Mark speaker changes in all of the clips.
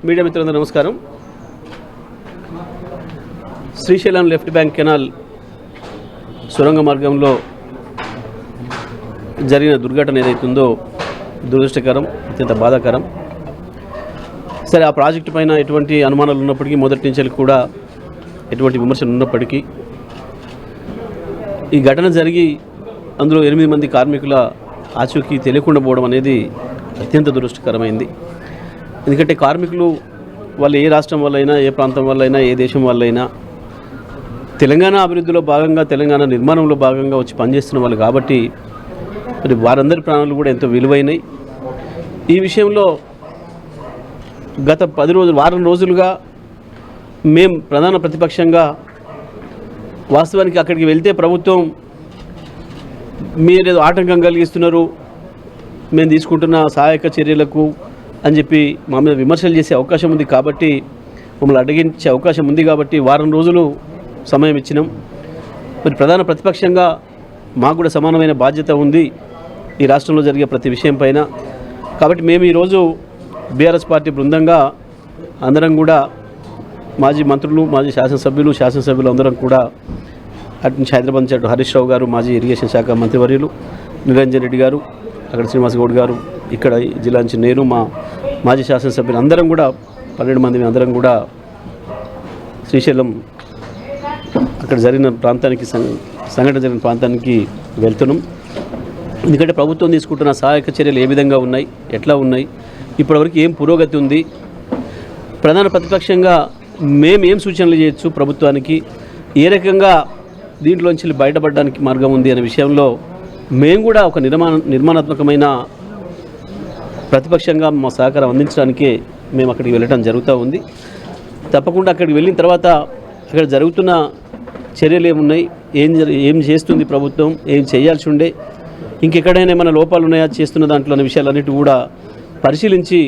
Speaker 1: Media మిత్రులందరూ నమస్కారం. Srisailam left bank canal సొరంగ మార్గంలో జరిగిన దుర్ఘటన ఏదైతుందో దురదృష్టకరం, అత్యంత బాధాకరం. సరే, ఆ ప్రాజెక్టు పైన ఎటువంటి అనుమానాలు ఉన్నప్పటికీ, మొదటి నుంచి కూడా ఎటువంటి విమర్శలు ఉన్నప్పటికీ, ఈ ఘటన జరిగి అందులో 8 మంది కార్మికుల ఆచూకీ తెలియకుండా పోవడం అనేది అత్యంత దురదృష్టకరమైంది. ఎందుకంటే కార్మికులు వాళ్ళు ఏ రాష్ట్రం వల్లైనా, ఏ ప్రాంతం వల్లైనా, ఏ దేశం వల్లైనా తెలంగాణ అభివృద్ధిలో భాగంగా, తెలంగాణ నిర్మాణంలో భాగంగా వచ్చి పనిచేస్తున్న వాళ్ళు కాబట్టి మరి వారందరి ప్రాణాలు కూడా ఎంతో విలువైనవి. ఈ విషయంలో గత 10 రోజులు, వారం రోజులుగా మేము ప్రధాన ప్రతిపక్షంగా వాస్తవానికి అక్కడికి వెళ్తే ప్రభుత్వం మీరేదో ఆటంకం కలిగిస్తున్నారు, మేము తీసుకుంటున్న సహాయక చర్యలకు అని చెప్పి మా మీద విమర్శలు చేసే అవకాశం ఉంది కాబట్టి, మమ్మల్ని అడ్డగించే అవకాశం ఉంది కాబట్టి వారం రోజులు సమయం ఇచ్చినాం. మరి ప్రధాన ప్రతిపక్షంగా మాకు కూడా సమానమైన బాధ్యత ఉంది ఈ రాష్ట్రంలో జరిగే ప్రతి విషయం పైన. కాబట్టి మేము ఈరోజు బీఆర్ఎస్ పార్టీ బృందంగా అందరం కూడా మాజీ మంత్రులు, మాజీ శాసనసభ్యులు అందరం కూడా అటు నుంచి హైదరాబాద్ నుంచి అటు హరీష్ రావు గారు, మాజీ ఇరిగేషన్ శాఖ మంత్రివర్యులు, నిరంజన్ రెడ్డి గారు, అక్కడ శ్రీనివాస్ గౌడ్ గారు, ఇక్కడ జిల్లా నుంచి నేను, మా మాజీ శాసనసభ్యులు అందరం కూడా 12 మంది అందరం కూడా శ్రీశైలం అక్కడ జరిగిన ప్రాంతానికి, సంఘటన జరిగిన ప్రాంతానికి వెళ్తున్నాం. ఎందుకంటే ప్రభుత్వం తీసుకుంటున్న సహాయక చర్యలు ఏ విధంగా ఉన్నాయి, ఎట్లా ఉన్నాయి, ఇప్పటివరకు ఏం పురోగతి ఉంది, ప్రధాన ప్రతిపక్షంగా మేము ఏం సూచనలు చేయొచ్చు ప్రభుత్వానికి, ఏ రకంగా దీంట్లోంచి బయటపడడానికి మార్గం ఉంది అనే విషయంలో మేము కూడా ఒక నిర్మాణాత్మకమైన ప్రతిపక్షంగా మా సహకారం అందించడానికే మేము అక్కడికి వెళ్ళడం జరుగుతూ ఉంది. తప్పకుండా అక్కడికి వెళ్ళిన తర్వాత అక్కడ జరుగుతున్న చర్యలు ఏమున్నాయి, ఏం చేస్తుంది ప్రభుత్వం, ఏం చేయాల్సి ఉండే, ఇంకెక్కడైనా ఏమైనా లోపాలు ఉన్నాయా చేస్తున్న దాంట్లో అనే విషయాలన్నిటి కూడా పరిశీలించి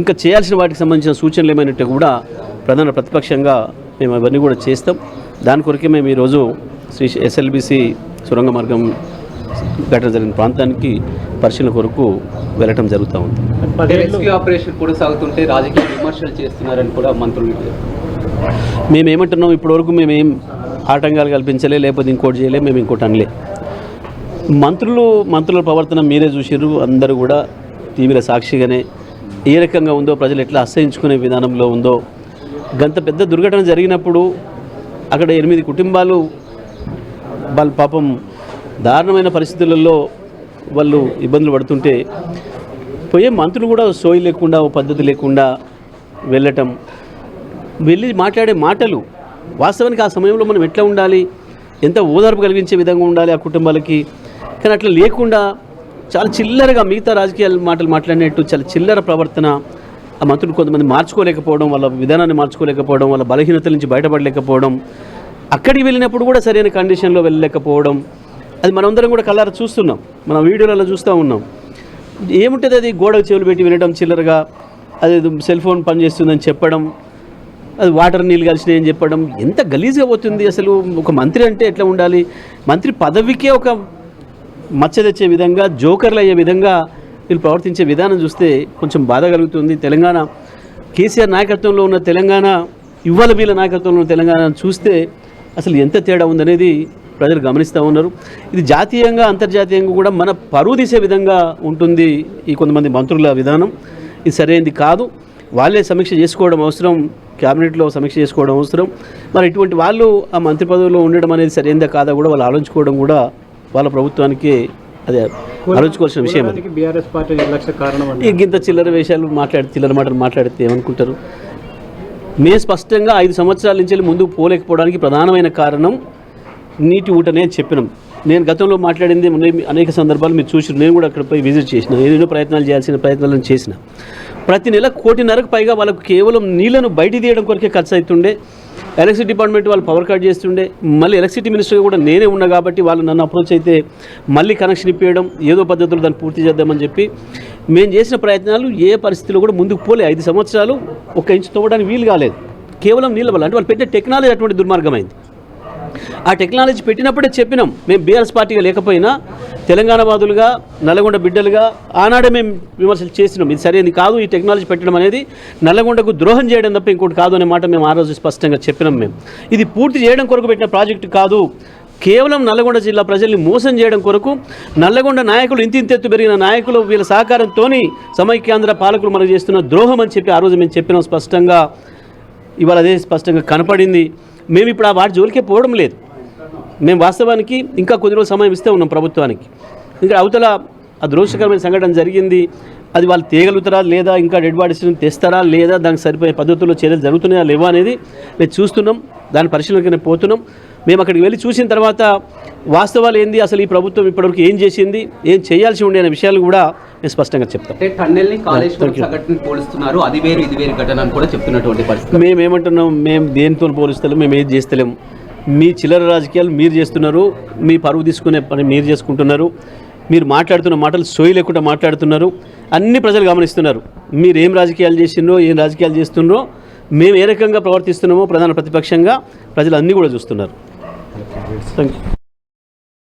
Speaker 1: ఇంకా చేయాల్సిన వాటికి సంబంధించిన సూచనలు ఏమైనట్టు కూడా ప్రధాన ప్రతిపక్షంగా మేము అవన్నీ కూడా చేస్తాం. దాని కొరకే మేము ఈరోజు ఎస్ఎల్బీసీ సొరంగ మార్గం ఘటన జరిగిన ప్రాంతానికి పరిశీలన కొరకు వెళ్ళటం జరుగుతూ ఉంది.
Speaker 2: రెస్క్యూ ఆపరేషన్ కూడా సాగుతుంటే రాజకీయ విమర్శలు చేస్తున్నారని కూడా మంత్రులు.
Speaker 1: మేమేమంటున్నాం, ఇప్పటివరకు మేమేం ఆటంకాలు కల్పించలే, లేకపోతే ఇంకోటి చేయలే, మేము ఇంకోటి అనలే. మంత్రుల ప్రవర్తన మీరే చూసారు, అందరూ కూడా టీవీల సాక్షిగానే ఏ రకంగా ఉందో, ప్రజలు ఎట్లా అసహించుకునే విధానంలో ఉందో. గంత పెద్ద దుర్ఘటన జరిగినప్పుడు అక్కడ 8 కుటుంబాలు వాళ్ళు పాపం దారుణమైన పరిస్థితులలో వాళ్ళు ఇబ్బందులు పడుతుంటే పోయే మంత్రులు కూడా సోయి లేకుండా, ఓ పద్ధతి లేకుండా వెళ్ళి మాట్లాడే మాటలు వాస్తవానికి ఆ సమయంలో మనం ఎట్లా ఉండాలి, ఎంత ఓదార్పు కలిగించే విధంగా ఉండాలి ఆ కుటుంబాలకి. కానీ అట్లా లేకుండా చాలా చిల్లరగా మిగతా రాజకీయ మాటలు మాట్లాడినట్టు చాలా చిల్లర ప్రవర్తన ఆ మంత్రులు కొంతమంది మార్చుకోలేకపోవడం, వాళ్ళ విధానాన్ని మార్చుకోలేకపోవడం, వాళ్ళ బలహీనతల నుంచి బయటపడలేకపోవడం, అక్కడికి వెళ్ళినప్పుడు కూడా సరైన కండిషన్లో వెళ్ళలేకపోవడం, అది మనందరం కూడా కళ్ళారా చూస్తున్నాం, మన వీడియోలలో చూస్తూ ఉన్నాం. ఏముంటుంది అది, గోడకు చెవులు పెట్టి వినడం చిల్లరగా, అది సెల్ ఫోన్ పనిచేస్తుందని చెప్పడం, అది వాటర్ నీళ్ళు కలిసినాయని చెప్పడం, ఎంత గలీజ్గా పోతుంది అసలు. ఒక మంత్రి అంటే ఎట్లా ఉండాలి, మంత్రి పదవికే ఒక మచ్చ తెచ్చే విధంగా, జోకర్లు అయ్యే విధంగా వీళ్ళు ప్రవర్తించే విధానం చూస్తే కొంచెం బాధ కలుగుతుంది. తెలంగాణ కేసీఆర్ నాయకత్వంలో ఉన్న తెలంగాణ, ఇవ్వాల వీళ్ళ నాయకత్వంలో ఉన్న తెలంగాణ చూస్తే అసలు ఎంత తేడా ఉందనేది ప్రజలు గమనిస్తూ ఉన్నారు. ఇది జాతీయంగా, అంతర్జాతీయంగా కూడా మన పరువు తీసే విధంగా ఉంటుంది ఈ కొంతమంది మంత్రుల విధానం. ఇది సరైనది కాదు. వాళ్ళే సమీక్ష చేసుకోవడం అవసరం, క్యాబినెట్లో సమీక్ష చేసుకోవడం అవసరం. మరి ఇటువంటి వాళ్ళు ఆ మంత్రి పదవిలో ఉండడం అనేది సరైనదా కాదా కూడా వాళ్ళు ఆలోచించుకోవడం కూడా వాళ్ళ ప్రభుత్వానికి అదే ఆలోచించుకోవాల్సిన విషయం. ఇంత చిల్లర విషయాలు చిల్లర మాటలు మాట్లాడితే ఏమనుకుంటారు. మేము స్పష్టంగా 5 సంవత్సరాల నుంచి ముందుకు పోలేకపోవడానికి ప్రధానమైన కారణం నీటి ఊటనే చెప్పినాం. నేను గతంలో మాట్లాడింది అనేక సందర్భాలు మీరు చూసి, నేను కూడా అక్కడ పోయి విజిట్ చేసిన, ఏదైనా ప్రయత్నాలు చేయాల్సిన ప్రయత్నాలను చేసిన. ప్రతి నెల 1.5 కోటికి పైగా వాళ్ళకు కేవలం నీళ్లను బయట తీయడం కొరకే ఖర్చు అవుతుండే. ఎలక్ట్రిసిటీ డిపార్ట్మెంట్ వాళ్ళు పవర్ కట్ చేస్తుండే. మళ్ళీ ఎలక్ట్రిసిటీ మినిస్టర్గా కూడా నేనే ఉన్నా కాబట్టి వాళ్ళు నన్ను అప్రోచ్ అయితే మళ్ళీ కనెక్షన్ ఇప్పించడం, ఏదో పద్ధతులు దాన్ని పూర్తి చేద్దామని చెప్పి మేము చేసిన ప్రయత్నాలు ఏ పరిస్థితిలో కూడా ముందుకు పోలే. 5 సంవత్సరాలు 1 ఇంచు తవ్వడానికి వీలు కాలేదు, కేవలం నీళ్ళ వల్ల. అంటే వాళ్ళు పెట్టే టెక్నాలజీ అటువంటి దుర్మార్గమైంది. ఆ టెక్నాలజీ పెట్టినప్పుడే చెప్పినాం. మేము బీఆర్ఎస్ పార్టీగా లేకపోయినా తెలంగాణ వాదులుగా, నల్లగొండ బిడ్డలుగా ఆనాడే మేము విమర్శలు చేసినాం. ఇది సరైనది కాదు, ఈ టెక్నాలజీ పెట్టడం అనేది నల్లగొండకు ద్రోహం చేయడం తప్ప ఇంకోటి కాదు అనే మాట మేము ఆ రోజు స్పష్టంగా చెప్పినాం. మేము ఇది పూర్తి చేయడం కొరకు పెట్టిన ప్రాజెక్టు కాదు, కేవలం నల్లగొండ జిల్లా ప్రజల్ని మోసం చేయడం కొరకు నల్లగొండ నాయకులు ఇంతింతెత్తు పెరిగిన నాయకులు వీళ్ళ సహకారంతో సమైక్యాంధ్ర పాలకులు మనకు చేస్తున్న ద్రోహం అని చెప్పి ఆ రోజు మేము చెప్పినాం స్పష్టంగా. ఇవాళ అదే స్పష్టంగా కనపడింది. మేము ఇప్పుడు ఆ వాటి జోలికే పోవడం లేదు. మేము వాస్తవానికి ఇంకా కొద్ది రోజులు సమయం ఇస్తే ఉన్నాం ప్రభుత్వానికి. ఇంకా అవతల ఆ దృశ్యకరమైన సంఘటన జరిగింది, అది వాళ్ళు తేగలుగుతారా లేదా, ఇంకా డెడ్ బాడీస్ తెస్తారా లేదా, దానికి సరిపోయే పద్ధతుల్లో చర్యలు జరుగుతున్నాయా లేవా అనేది మేము చూస్తున్నాం. దాని పరిశీలనకి పోతున్నాం. మేము అక్కడికి వెళ్ళి చూసిన తర్వాత వాస్తవాలు ఏంది, అసలు ఈ ప్రభుత్వం ఇప్పటివరకు ఏం చేసింది, ఏం చేయాల్సి ఉండే అనే విషయాలు కూడా మేము స్పష్టంగా చెప్తాం.
Speaker 2: టన్నెల్ని కాళేశ్వరం సంఘటన పోలుస్తున్నారు, అది వేరు ఇది వేరు ఘటన అని కూడా చెప్తున్నటువంటి పరిస్థితి.
Speaker 1: మేము ఏమంటున్నాం, మేము దేనితో పోలుస్తలేము, మేము ఏది చేస్తలేము. మీ చిల్లర రాజకీయాలు మీరు చేస్తున్నారు, మీ పరువు తీసుకునే పని మీరు చేసుకుంటున్నారు, మీరు మాట్లాడుతున్న మాటలు సోయి లేకుండా మాట్లాడుతున్నారు. అన్ని ప్రజలు గమనిస్తున్నారు మీరు ఏం రాజకీయాలు చేసిండ్రో, ఏం రాజకీయాలు చేస్తుండ్రో, మేము ఏ రకంగా ప్రవర్తిస్తున్నామో ప్రధాన ప్రతిపక్షంగా ప్రజలు అన్నీ కూడా చూస్తున్నారు. Thank you.